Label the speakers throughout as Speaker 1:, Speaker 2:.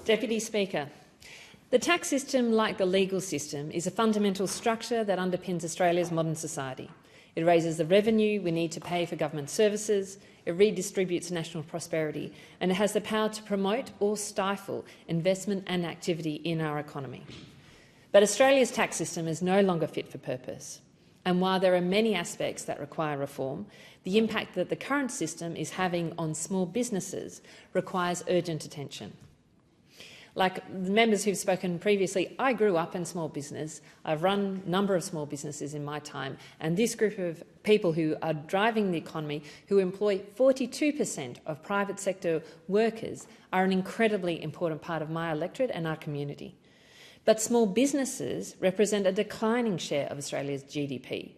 Speaker 1: Deputy Speaker, the tax system, like the legal system, is a fundamental structure that underpins Australia's modern society. It raises the revenue we need to pay for government services, it redistributes national prosperity, and it has the power to promote or stifle investment and activity in our economy. But Australia's tax system is no longer fit for purpose. And while there are many aspects that require reform, the impact that the current system is having on small businesses requires urgent attention. Like the members who've spoken previously, I grew up in small business. I've run a number of small businesses in my time, and this group of people who are driving the economy, who employ 42% of private sector workers, are an incredibly important part of my electorate and our community. But small businesses represent a declining share of Australia's GDP.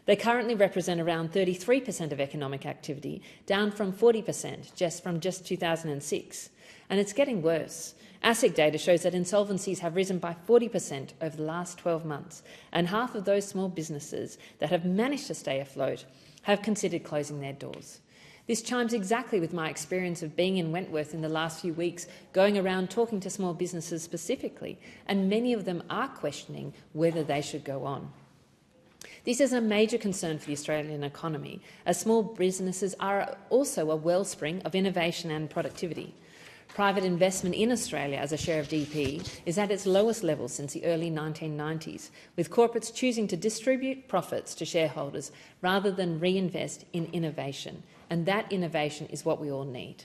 Speaker 1: They currently represent around 33% of economic activity, down from 40% from 2006. And it's getting worse. ASIC data shows that insolvencies have risen by 40% over the last 12 months, and half of those small businesses that have managed to stay afloat have considered closing their doors. This chimes exactly with my experience of being in Wentworth in the last few weeks, going around talking to small businesses specifically, and many of them are questioning whether they should go on. This is a major concern for the Australian economy, as small businesses are also a wellspring of innovation and productivity. Private investment in Australia as a share of GDP is at its lowest level since the early 1990s, with corporates choosing to distribute profits to shareholders rather than reinvest in innovation, and that innovation is what we all need.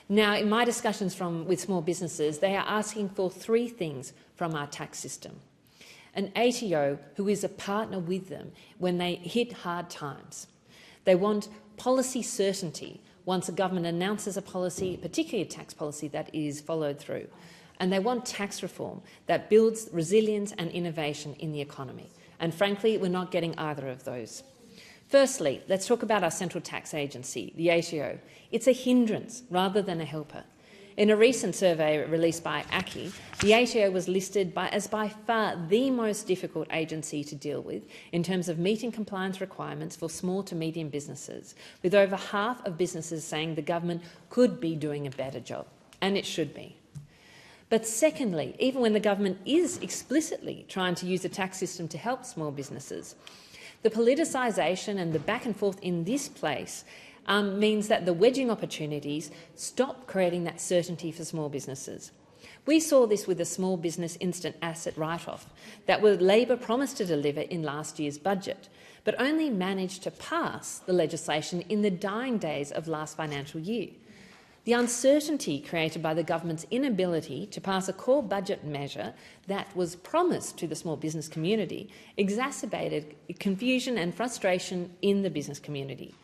Speaker 1: Now, in my discussions with small businesses, they are asking for three things from our tax system. An ATO who is a partner with them when they hit hard times. They want policy certainty once a government announces a policy, particularly a tax policy, that is followed through. And they want tax reform that builds resilience and innovation in the economy. And frankly, we're not getting either of those. Firstly, let's talk about our Central Tax Agency, the ATO. It's a hindrance rather than a helper. In a recent survey released by ACCI, the ATO was listed as by far the most difficult agency to deal with in terms of meeting compliance requirements for small to medium businesses, with over half of businesses saying the government could be doing a better job, and it should be. But secondly, even when the government is explicitly trying to use the tax system to help small businesses, the politicisation and the back and forth in this place means that the wedging opportunities stop creating that certainty for small businesses. We saw this with the small business instant asset write-off that Labor promised to deliver in last year's budget, but only managed to pass the legislation in the dying days of last financial year. The uncertainty created by the government's inability to pass a core budget measure that was promised to the small business community exacerbated confusion and frustration in the business community.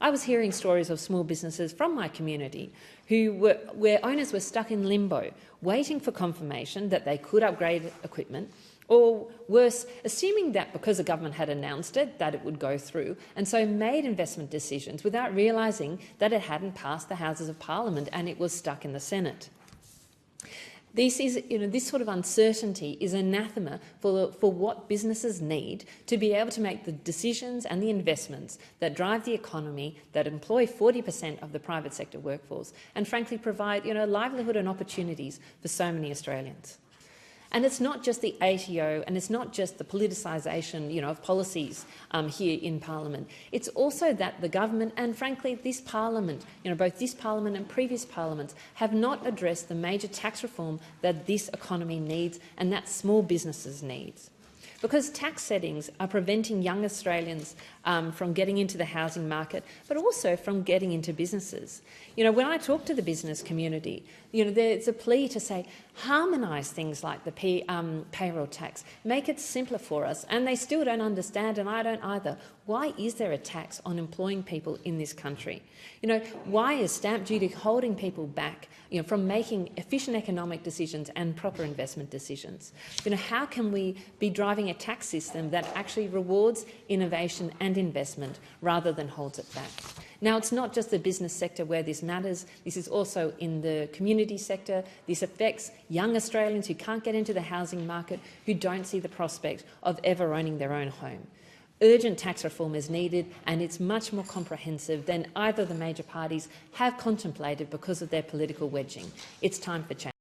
Speaker 1: I was hearing stories of small businesses from my community where owners were stuck in limbo, waiting for confirmation that they could upgrade equipment, or worse, assuming that because the government had announced it, that it would go through, and so made investment decisions without realising that it hadn't passed the Houses of Parliament and it was stuck in the Senate. This sort of uncertainty is anathema for what businesses need to be able to make the decisions and the investments that drive the economy, that employ 40% of the private sector workforce, and frankly provide livelihood and opportunities for so many Australians. And it's not just the ATO and it's not just the politicisation of policies here in Parliament. It's also that the government and, frankly, this Parliament, both this Parliament and previous Parliaments, have not addressed the major tax reform that this economy needs and that small businesses need. Because tax settings are preventing young Australians from getting into the housing market, but also from getting into businesses. When I talk to the business community, there's a plea to say, harmonise things like the payroll tax, make it simpler for us, and they still don't understand, and I don't either. Why is there a tax on employing people in this country? Why is stamp duty holding people back from making efficient economic decisions and proper investment decisions? How can we be driving a tax system that actually rewards innovation and investment rather than holds it back? Now, it's not just the business sector where this matters. This is also in the community sector. This affects young Australians who can't get into the housing market, who don't see the prospect of ever owning their own home. Urgent tax reform is needed, and it's much more comprehensive than either of the major parties have contemplated because of their political wedging. It's time for change.